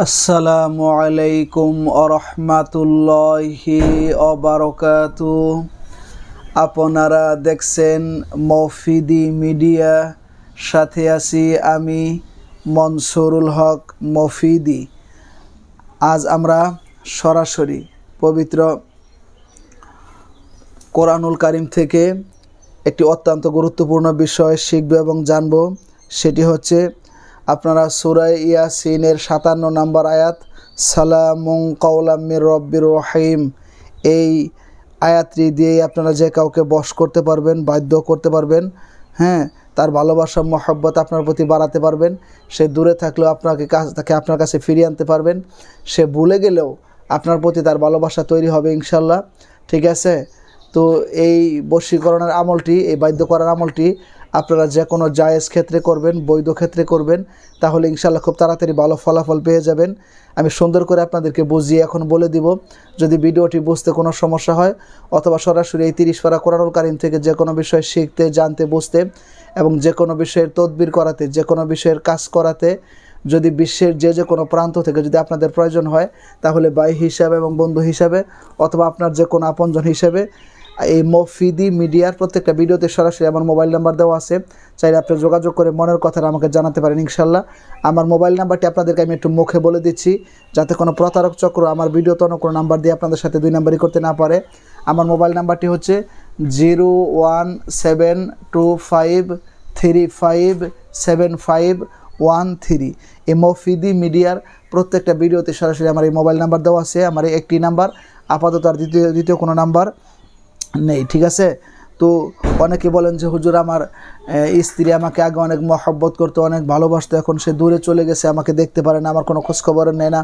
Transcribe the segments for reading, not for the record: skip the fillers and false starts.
আসসালামু আলাইকুম আরহামাতুল্লাহি ওয়াবারাকাতু। আপনারা দেখছেন মফিদি মিডিয়া, সাথে আছি আমি মনসুরুল হক মফিদি। আজ আমরা সরাসরি পবিত্র কোরআনুল কারীম থেকে একটি অত্যন্ত গুরুত্বপূর্ণ বিষয় শিখব এবং জানব। সেটি হচ্ছে আপনারা সূরা ইয়াসিনের 57 নম্বর আয়াত সালামুন কাওলাম মির রব্বির রহিম, এই আয়াতটি দিয়ে আপনারা যে কাউকে বশ করতে পারবেন, বাধ্য করতে পারবেন, তার ভালোবাসা মহব্বত আপনার প্রতি বাড়াতে পারবেন। সে দূরে থাকলেও তাকে আপনার কাছে ফিরিয়ে আনতে পারবেন। সে ভুলে গেলেও আপনার প্রতি তার ভালোবাসা তৈরি হবে ইনশাল্লাহ। ঠিক আছে? তো এই বশীকরণের আমলটি, এই বাধ্য করার আমলটি আপনারা যে কোনো জায়েজ ক্ষেত্রে করবেন, বৈধ ক্ষেত্রে করবেন, তাহলে ইনশাআল্লাহ খুব তাড়াতাড়ি ভালো ফলাফল পেয়ে যাবেন। আমি সুন্দর করে আপনাদেরকে বুঝিয়ে এখন বলে দিব। যদি ভিডিওটি বুঝতে কোনো সমস্যা হয় অথবা সরাসরি এই 30 পারা কোরআনুল কারীম থেকে যে কোনো বিষয় শিখতে, জানতে, বুঝতে এবং যে কোনো বিষয়ের তদবির করাতে, যে কোনো বিষয়ের কাজ করাতে যদি বিশ্বের যে কোনো প্রান্ত থেকে যদি আপনাদের প্রয়োজন হয়, তাহলে ভাই হিসাবে এবং বন্ধু হিসাবে অথবা আপনার যে কোনো আপনজন হিসাবে এই মফিদি মিডিয়ার প্রত্যেকটা ভিডিওতে সরাসরি আমার মোবাইল নাম্বার দেওয়া আছে। চাইলে আপনি যোগাযোগ করে মনের কথাটা আমাকে জানাতে পারেন ইনশাল্লাহ। আমার মোবাইল নাম্বারটি আপনাদেরকে আমি একটু মুখে বলে দিচ্ছি, যাতে কোনো প্রতারক চক্র আমার ভিডিওতে অন্য কোনো নাম্বার দিয়ে আপনাদের সাথে 2 নাম্বারই করতে না পারে। আমার মোবাইল নাম্বারটি হচ্ছে 01725357513। এই মফিদি মিডিয়ার প্রত্যেকটা ভিডিওতে সরাসরি আমার এই মোবাইল নাম্বার দেওয়া আছে। আমার এই একটি নাম্বার, আপাতত আর দ্বিতীয় কোনো নাম্বার নেই। ঠিক আছে? তো অনেকে বলেন যে হুজুর, আমার স্ত্রী আমাকে আগে অনেক মহব্বত করতো, অনেক ভালোবাসতো, এখন সে দূরে চলে গেছে, আমাকে দেখতে পারে না, আমার কোনো খোঁজখবর নেয় না,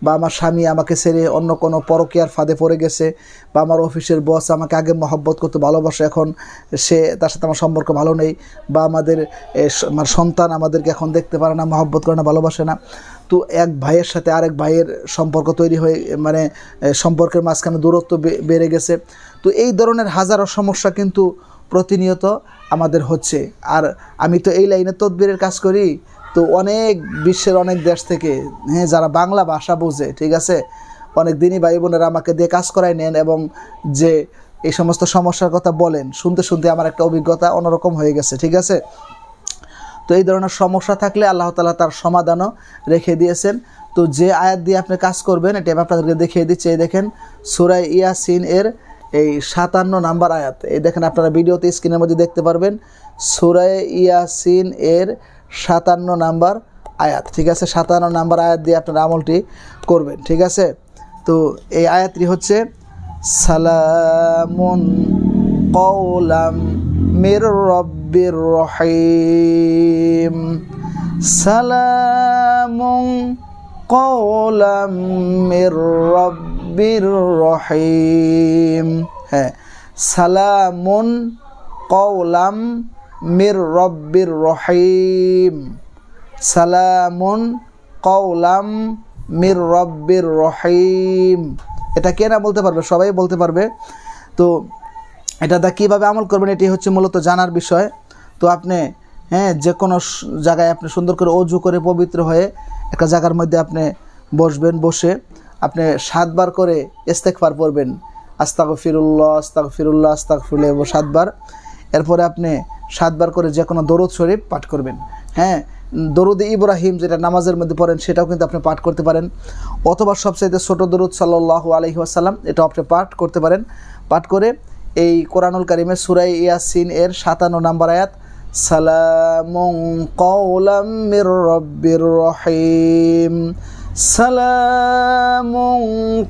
বা আমার স্বামী আমাকে ছেড়ে অন্য কোনো পরকীয়ার ফাঁদে পড়ে গেছে, বা আমার অফিসের বস আমাকে আগে মহব্বত করতো, ভালোবাসে, এখন তার সাথে আমার সম্পর্ক ভালো নেই, বা আমার সন্তান আমাদেরকে এখন দেখতে পারে না, মহব্বত করে না, ভালোবাসে না। তো এক ভাইয়ের সাথে আরেক ভাইয়ের সম্পর্ক তৈরি হয়ে সম্পর্কের মাঝখানে দূরত্ব বেড়ে গেছে। তো এই ধরনের হাজারো সমস্যা কিন্তু প্রতিনিয়ত আমাদের হচ্ছে। আর আমি তো এই লাইনে তদবিরের কাজ করি, তো অনেক বিশ্বের অনেক দেশ থেকে যারা বাংলা ভাষা বোঝে, ঠিক আছে, অনেক দিনই ভাই বোনেরা আমাকে দিয়ে কাজ করাই নেন এবং যে এই সমস্ত সমস্যার কথা বলেন, শুনতে শুনতে আমার একটা অভিজ্ঞতা অন্যরকম হয়ে গেছে। ঠিক আছে? তো এই ধরনের সমস্যা থাকলে আল্লাহ তাআলা তার সমাধানও রেখে দিয়েছেন। তো যে আয়াত দিয়ে আপনি কাজ করবেন এটা আমি আপনাদেরকে দেখিয়ে দিচ্ছি। এই দেখেন সূরা ইয়াসিন এর এই 57 নম্বর আয়াত। এই দেখেন, আপনারা ভিডিওতে স্ক্রিনের মধ্যে দেখতে পারবেন সূরা ইয়াসিন এর 57 নম্বর আয়াত। ঠিক আছে? 57 নম্বর আয়াত দিয়ে আপনারা আমলটি করবেন। ঠিক আছে? তো এই আয়াতটি হচ্ছে সালামুন কাওলাম মির রব্বির রহিম, সালামুন কাওলাম মির রব্বির রহিম। সালামুন কাওলাম মির রব্বির রহিম, সালামুন কাওলাম মির রব্বির রহিম। এটা কে না বলতে পারবে? সবাই বলতে পারবে। তো এটা কীভাবে আমল করবেন এটি হচ্ছে মূলত জানার বিষয়। তো আপনি যে কোনো জায়গায় আপনি সুন্দর করে অজু করে পবিত্র হয়ে একটা জায়গার মধ্যে আপনি বসবেন। বসে আপনি 7 বার করে ইস্তেগফার পড়বেন, আস্তাগফিরুল্লাহ আস্তাগফিরুল্লাহ আস্তাগফিরুল্লাহ 7 বার। এরপরে আপনি 7 বার করে যে কোনো দরুদ শরীফ পাঠ করবেন। দরুদ ইব্রাহিম যেটা নামাজের মধ্যে পড়েন সেটাও কিন্তু আপনি পাঠ করতে পারেন, অথবা সবচাইতে ছোট দরুদ সাল্লাল্লাহু আলাইহি ওয়াসাল্লাম, এটাও আপনি পাঠ করতে পারেন। পাঠ করে এই কোরআনুল কারীমের সূরা ইয়াসিন এর 57 নম্বর আয়াত সালামুন কাওলাম মির রব্বির রহিম, সালামুন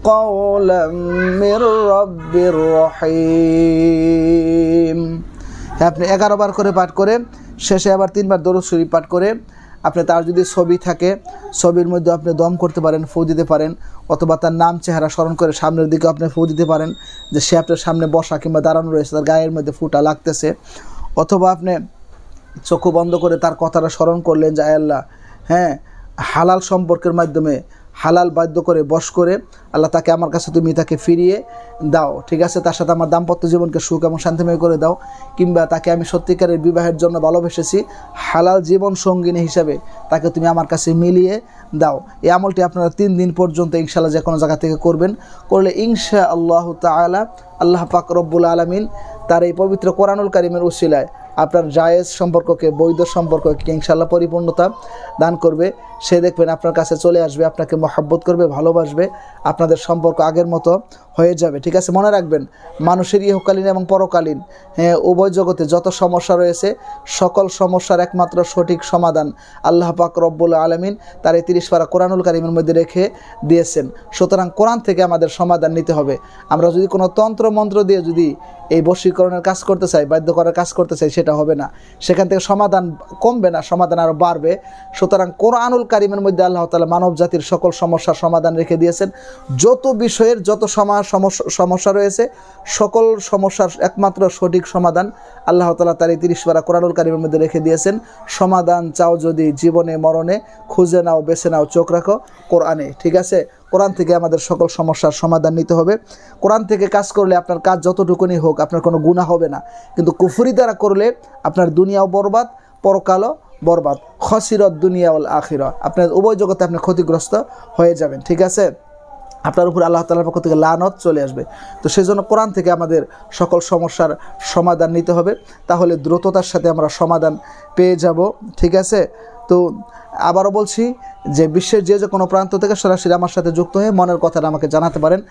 কাওলাম মির রব্বির রহিম, আপনি 11 বার করে পাঠ করে শেষে আবার 3 বার দরুদ শরীফ পাঠ করে আপনি তার যদি ছবি থাকে ছবির মধ্যে আপনি দম করতে পারেন, ফু দিতে পারেন, অথবা তার নাম চেহারা স্মরণ করে সামনের দিকে আপনি ফু দিতে পারেন, যে সে আপনার সামনে বসা কিংবা দাঁড়ানো রয়েছে, তার গায়ের মধ্যে ফুটা লাগতেছে। অথবা আপনি চক্ষু বন্ধ করে তার কথাটা স্মরণ করলেন যে আল্লাহ, হালাল সম্পর্কের মাধ্যমে হালাল বাধ্য করে বশ করে আল্লাহ তাকে আমার কাছে তুমি তাকে ফিরিয়ে দাও, ঠিক আছে, তার সাথে আমার দাম্পত্য জীবনকে সুখ এবং শান্তিময় করে দাও, কিংবা তাকে আমি সত্যিকারের বিবাহের জন্য ভালোবেসেছি, হালাল জীবন সঙ্গিনী হিসাবে তাকে তুমি আমার কাছে মিলিয়ে দাও। এই আমলটি আপনারা 3 দিন পর্যন্ত ইনশাআল্লাহ যে কোনো জায়গা থেকে করবেন, করলে ইনশাআল্লাহ তাআলা আল্লাহ পাক রব্বুল আলামিন তার এই পবিত্র কোরআনুল কারীমের উসিলায় আপনার জায়েজ সম্পর্ককে, বৈধ সম্পর্ককে ইনশাআল্লাহ পরিপূর্ণতা দান করবে। সে দেখবেন আপনার কাছে চলে আসবে, আপনাকে মহব্বত করবে, ভালোবাসবে, আপনাদের সম্পর্ক আগের মতো হয়ে যাবে, ঠিক আছে। মনে রাখবেন, মানুষের ইহকালীন এবং পরকালীন উভয় জগতে যত সমস্যা রয়েছে, সকল সমস্যার একমাত্র সঠিক সমাধান আল্লাহ পাক রব্বুল আলামিন তার এই 30 পারা কোরআনুল কারীমের মধ্যে রেখে দিয়েছেন। সুতরাং কোরআন থেকে আমাদের সমাধান নিতে হবে। আমরা যদি কোনো তন্ত্র মন্ত্র দিয়ে যদি এই বশীকরণের কাজ করতে চাই, বাধ্য করার কাজ করতে চাই, সেটা হবে না, সেখান থেকে সমাধান কমবে না, সমাধান আরও বাড়বে। সুতরাং কোরআনুল কারীমের মধ্যে আল্লাহ তাআলা মানব জাতির সকল সমস্যার সমাধান রেখে দিয়েছেন। যত বিষয়ের যত সমস্যা রয়েছে, সকল সমস্যার একমাত্র সঠিক সমাধান আল্লাহ তাআলা তার এই 30 পারা কোরআনুল কারীমের মধ্যে রেখে দিয়েছেন। সমাধান চাও যদি জীবনে মরণে, খুঁজে নাও, বেছে নাও, চোখ রাখো কোরআনে, ঠিক আছে। কোরআন থেকে আমাদের সকল সমস্যার সমাধান নিতে হবে। কোরআন থেকে কাজ করলে আপনার কাজ যতটুকুনি হোক আপনার কোনো গুনাহ হবে না, কিন্তু কুফরি দ্বারা করলে আপনার দুনিয়াও বরবাদ, পরকালও বরবাদ, খসিরত দুনিয়া ওয়াল আখিরা, আপনার উভয় জগতে আপনি ক্ষতিগ্রস্ত হয়ে যাবেন, ঠিক আছে। আপনার উপর আল্লাহ তাআলার পক্ষ থেকে লানত চলে আসবে। তো সেই জন্য কোরআন থেকে আমাদের সকল সমস্যার সমাধান নিতে হবে, তাহলে দ্রুততার সাথে আমরা সমাধান পেয়ে যাব, ঠিক আছে। তো আবারও বলছি যে বিশ্বের যে কোনো প্রান্ত থেকে সরাসরি আমার সাথে যুক্ত হয়ে মনের কথাটা আমাকে জানাতে পারেন।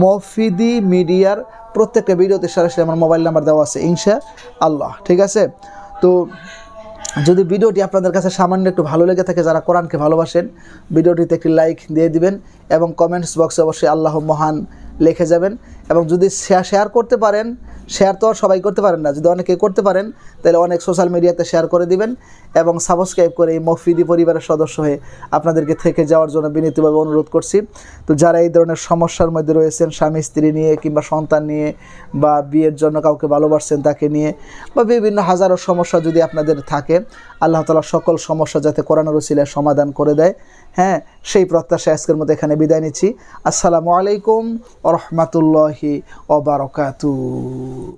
মফিদি মিডিয়ার প্রত্যেকটা ভিডিওতে সরাসরি আমার মোবাইল নাম্বার দেওয়া আছে ইনশাআল্লাহ, ঠিক আছে। তো যদি ভিডিওটি আপনাদের কাছে সামান্য একটু ভালো লেগে থাকে, যারা কোরআনকে ভালোবাসেন, ভিডিওটিতে একটি লাইক দিয়ে দিবেন এবং কমেন্টস বক্সে অবশ্যই আল্লাহ মহান লিখে যাবেন। এবং যদি শেয়ার করতে পারেন, শেয়ার তো আর সবাই করতে পারেন না, যদি অনেকে করতে পারেন তাহলে অনেক সোশ্যাল মিডিয়াতে শেয়ার করে দিবেন এবং সাবস্ক্রাইব করে এই মফিদি পরিবারের সদস্য হয়ে আপনাদেরকে থেকে যাওয়ার জন্য বিনীতভাবে অনুরোধ করছি। তো যারা এই ধরনের সমস্যার মধ্যে রয়েছেন, স্বামী স্ত্রী নিয়ে কিংবা সন্তান নিয়ে বা বিয়ের জন্য কাউকে ভালোবাসছেন তাকে নিয়ে, বা বিভিন্ন হাজারো সমস্যা যদি আপনাদের থাকে, আল্লাহ তাআলা সকল সমস্যা যাতে কোরআনের উসিলায় সমাধান করে দেয়, হ্যাঁ, সেই প্রত্যাশা আজকের মতো এখানে বিদায় নিচ্ছি। আসসালামু আলাইকুম ওয়া রাহমাতুল্লাহি ওয়া বারাকাতুহু।